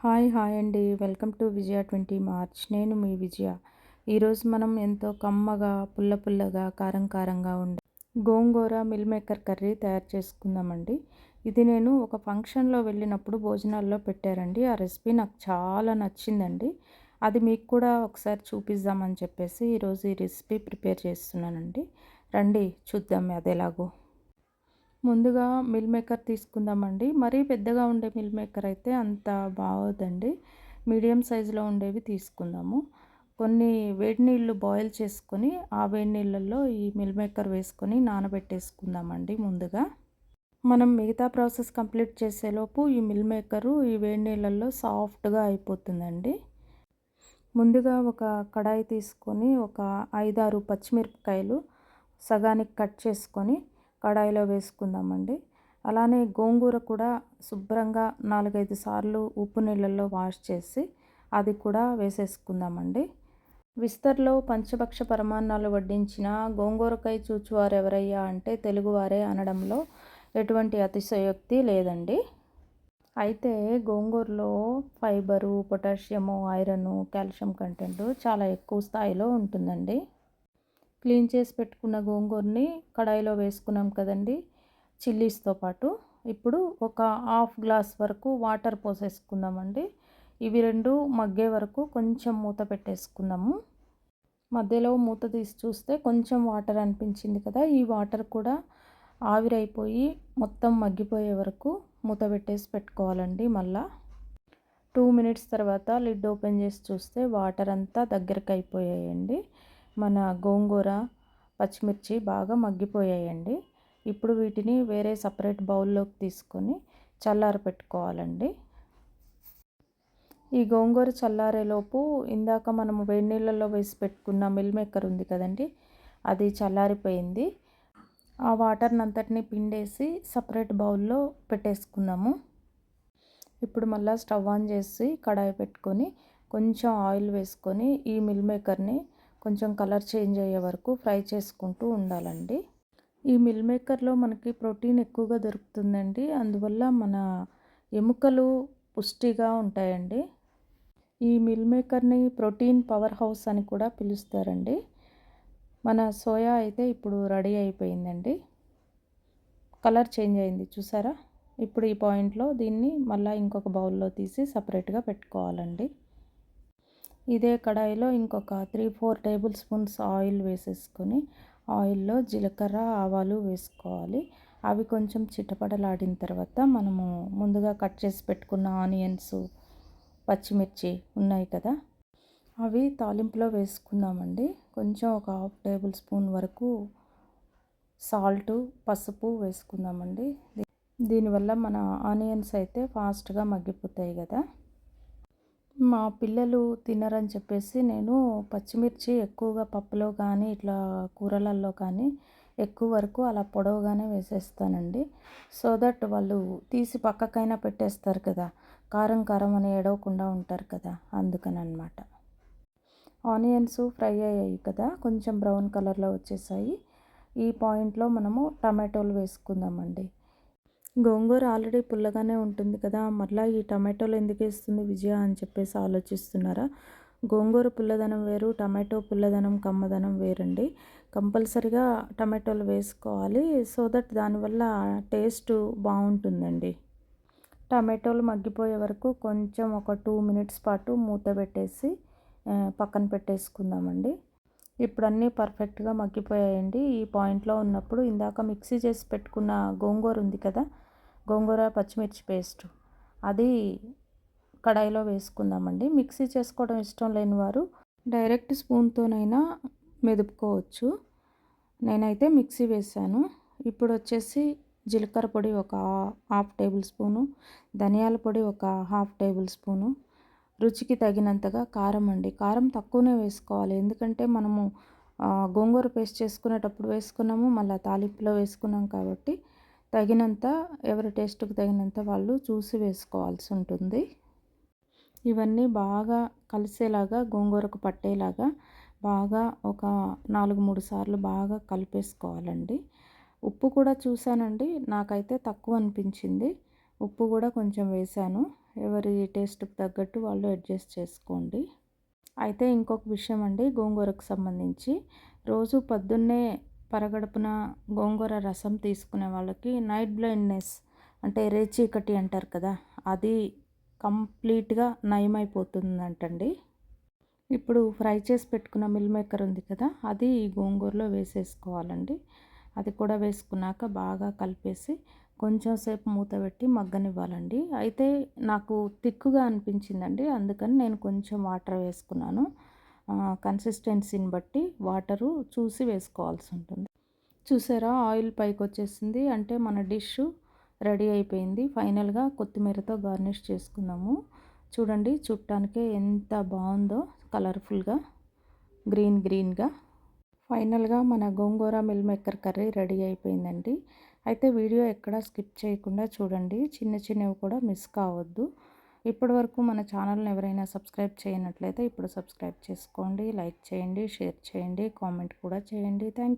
Hi అండి. Welcome to Vijaya 20 March. నేను మీ విజయ. ఈరోజు మనం ఎంతో కమ్మగా, పుల్లగా, కారంగా ఉండే గోంగూర మిల్ మేకర్ కర్రీ తయారు చేసుకుందామండి. ఇది నేను ఒక ఫంక్షన్‌లో వెళ్ళినప్పుడు భోజనాల్లో పెట్టారండి. ఆ రెసిపీ నాకు చాలా నచ్చిందండి. అది మీకు కూడా ఒకసారి చూపిద్దామని చెప్పేసి ఈరోజు ఈ రెసిపీ ప్రిపేర్ చేస్తున్నానండి. రండి చూద్దాం అదెలాగో. ముందుగా మిల్ మేకర్ తీసుకుందామండి. మరీ పెద్దగా ఉండే మిల్ మేకర్ అయితే అంత బాగోదండి. మీడియం సైజులో ఉండేవి తీసుకుందాము. కొన్ని వేడి నీళ్ళు బాయిల్ చేసుకొని, ఆ వేడి నీళ్ళల్లో ఈ మిల్ మేకర్ వేసుకొని నానబెట్టేసుకుందామండి ముందుగా. మనం మిగతా ప్రాసెస్ కంప్లీట్ చేసేలోపు ఈ మిల్ మేకరు ఈ వేడి నీళ్ళల్లో సాఫ్ట్‌గా అయిపోతుందండి. ముందుగా ఒక కడాయి తీసుకొని ఒక 5, 6 పచ్చిమిరపకాయలు సగానికి కట్ చేసుకొని కడాయిలో వేసుకుందామండి. అలానే గోంగూర కూడా శుభ్రంగా 4, 5 సార్లు ఉప్పు నీళ్ళల్లో వాష్ చేసి అది కూడా వేసేసుకుందామండి. విస్తర్లో పంచభక్ష పరమాన్నాలు వడ్డించిన గోంగూరకాయ చూచువారెవరయ్యా అంటే తెలుగువారే అనడంలో ఎటువంటి అతిశయోక్తి లేదండి. అయితే గోంగూరలో fibre, potassium, iron, calcium content చాలా ఎక్కువ స్థాయిలో ఉంటుందండి. క్లీన్ చేసి పెట్టుకున్న గోంగూరని కడాయిలో వేసుకున్నాం కదండి చిల్లీస్తో పాటు. ఇప్పుడు ఒక హాఫ్ గ్లాస్ వరకు వాటర్ పోసేసుకుందామండి. ఇవి రెండు మగ్గే వరకు కొంచెం మూత పెట్టేసుకుందాము. మధ్యలో మూత తీసి చూస్తే కొంచెం వాటర్ అనిపించింది కదా, ఈ వాటర్ కూడా ఆవిరైపోయి మొత్తం మగ్గిపోయే వరకు మూత పెట్టేసి పెట్టుకోవాలండి. మళ్ళా 2 మినిట్స్ తర్వాత లిడ్ ఓపెన్ చేసి చూస్తే వాటర్ అంతా దగ్గరకు అయిపోయాయండి. మన గోంగూర, పచ్చిమిర్చి బాగా మగ్గిపోయాయండి. ఇప్పుడు వీటిని వేరే సపరేట్ బౌల్లోకి తీసుకొని చల్లార పెట్టుకోవాలండి. ఈ గోంగూర చల్లారేలోపు ఇందాక మనము వేడి నీళ్ళల్లో వేసి పెట్టుకున్న మిల్ మేకర్ ఉంది కదండి, అది చల్లారిపోయింది. ఆ వాటర్ని అంతటిని పిండేసి సపరేట్ బౌల్లో పెట్టేసుకుందాము. ఇప్పుడు మళ్ళీ స్టవ్ ఆన్ చేసి కడాయి పెట్టుకొని కొంచెం ఆయిల్ వేసుకొని ఈ మిల్ మేకర్ని కొంచెం కలర్ చేంజ్ అయ్యే వరకు ఫ్రై చేసుకుంటూ ఉండాలండి. ఈ మిల్ మేకర్లో మనకి ప్రోటీన్ ఎక్కువగా దొరుకుతుందండి. అందువల్ల మన ఎముకలు పుష్టిగా ఉంటాయండి. ఈ మిల్ మేకర్ని ప్రోటీన్ పవర్ హౌస్ అని కూడా పిలుస్తారండి. మన సోయా అయితే ఇప్పుడు రెడీ అయిపోయిందండి. కలర్ చేంజ్ అయింది చూసారా. ఇప్పుడు ఈ పాయింట్లో దీన్ని మళ్ళీ ఇంకొక బౌల్లో తీసి సపరేట్గా పెట్టుకోవాలండి. ఇదే కడాయిలో ఇంకొక 3-4 టేబుల్ స్పూన్స్ ఆయిల్ వేసేసుకొని ఆయిల్లో జీలకర్ర, ఆవాలు వేసుకోవాలి. అవి కొంచెం చిటపటలాడిన తర్వాత మనము ముందుగా కట్ చేసి పెట్టుకున్న ఆనియన్స్, పచ్చిమిర్చి ఉన్నాయి కదా, అవి తాలింపులో వేసుకుందామండి. కొంచెం ఒక 1/2 టేబుల్ స్పూన్ వరకు సాల్టు, పసుపు వేసుకుందామండి. దీనివల్ల మన ఆనియన్స్ అయితే ఫాస్ట్గా మగ్గిపోతాయి కదా. మా పిల్లలు తినరని చెప్పేసి నేను పచ్చిమిర్చి ఎక్కువగా పప్పులో కానీ ఇట్లా కూరలలో కానీ ఎక్కువ వరకు అలా పొడవుగానే వేసేస్తానండి. సో దట్ వాళ్ళు తీసి పక్కకైనా పెట్టేస్తారు కదా, కారం అని ఏడవకుండా ఉంటారు కదా, అందుకని అన్నమాట. ఆనియన్స్ ఫ్రై అయ్యాయి కదా, కొంచెం బ్రౌన్ కలర్లో వచ్చేసాయి. ఈ పాయింట్లో మనము టమాటోలు వేసుకుందామండి. గోంగూర ఆల్రెడీ పుల్లగానే ఉంటుంది కదా, మళ్ళీ ఈ టమాటోలు ఎందుకు వేస్తుంది విజయ అని చెప్పేసి ఆలోచిస్తున్నారా? గోంగూర పుల్లదనం వేరు, టమాటో పుల్లదనం, కమ్మదనం వేరండి. కంపల్సరిగా టమాటోలు వేసుకోవాలి. సో దట్ దానివల్ల టేస్ట్ బాగుంటుందండి. టమాటోలు మగ్గిపోయే వరకు కొంచెం ఒక 2 మినిట్స్ పాటు మూత పెట్టేసి పక్కన పెట్టేసుకుందామండి. ఇప్పుడు అన్నీ పర్ఫెక్ట్గా మగ్గిపోయాయండి. ఈ పాయింట్లో ఉన్నప్పుడు ఇందాక మిక్సీ చేసి పెట్టుకున్న గోంగూర ఉంది కదా, గోంగూర పచ్చిమిర్చి పేస్ట్, అది కడాయిలో వేసుకుందామండి. మిక్సీ చేసుకోవడం ఇష్టం లేని వారు డైరెక్ట్ స్పూన్తోనైనా మెదుపుకోవచ్చు. నేనైతే మిక్సీ వేసాను. ఇప్పుడు వచ్చేసి జీలకర్ర పొడి ఒక 1/2 టేబుల్ స్పూను, ధనియాల పొడి ఒక 1/2 టేబుల్ స్పూను, రుచికి తగినంతగా కారం అండి. కారం తక్కువనే వేసుకోవాలి, ఎందుకంటే మనము గోంగూర పేస్ట్ చేసుకునేటప్పుడు వేసుకున్నాము, మళ్ళీ తాలింపులో వేసుకున్నాం కాబట్టి తగినంత, ఎవరి టేస్ట్కి తగినంత వాళ్ళు చూసి వేసుకోవాల్సి ఉంటుంది. ఇవన్నీ బాగా కలిసేలాగా, గోంగూరకు పట్టేలాగా బాగా ఒక 4-3 సార్లు బాగా కలిపేసుకోవాలండి. ఉప్పు కూడా చూసానండి, నాకైతే తక్కువ అనిపించింది. ఉప్పు కూడా కొంచెం వేసాను. ఎవరి టేస్ట్‌కి తగ్గట్టు వాళ్ళు అడ్జస్ట్ చేసుకోండి. అయితే ఇంకొక విషయం అండి గోంగూరకు సంబంధించి, రోజు పొద్దున్నే పరగడుపున గోంగూర రసం తీసుకునే వాళ్ళకి నైట్ బ్లైండ్‌నెస్ అంటే రేచీకటి అంటారు కదా! అది కంప్లీట్‌గా నయమైపోతుందంటండి. ఇప్పుడు ఫ్రై చేసి పెట్టుకున్న మిల్ మేకర్ ఉంది కదా! అది ఈ గోంగూరలో వేసేసుకోవాలండి. అది కూడా వేసుకున్నాక బాగా కలిపేసి కొంచెం సేపు మూత పెట్టి మగ్గనివ్వాలండి. అయితే నాకు తిక్కుగా అనిపించిందండి. అందుకని నేను కొంచెం వాటర్ వేసుకున్నాను. కన్సిస్టెన్సీని బట్టి వాటరు చూసి వేసుకోవాల్సి ఉంటుంది. చూసారా ఆయిల్ పైకొచ్చేసింది. అంటే మన డిష్ రెడీ అయిపోయింది. ఫైనల్‌గా కొత్తిమీరతో గార్నిష్ చేసుకున్నాము. చూడండి చూడటానికే ఎంత బావుందో కలర్‌ఫుల్‌గా, గ్రీన్‌గా. ఫైనల్‌గా మన గోంగూర మిల్ మేకర్ కర్రీ రెడీ అయిపోయిందండి. అయితే వీడియో ఎక్కడా స్కిప్ చేయకుండా చూడండి. చిన్నవి కూడా మిస్ కావద్దు. ఇప్పటివరకు మన ఛానల్‌ని ఎవరైనా సబ్స్క్రైబ్ చేయనట్లయితే ఇప్పుడు సబ్స్క్రైబ్ చేసుకోండి. లైక్ చేయండి, షేర్ చేయండి, కామెంట్ కూడా చేయండి. థాంక్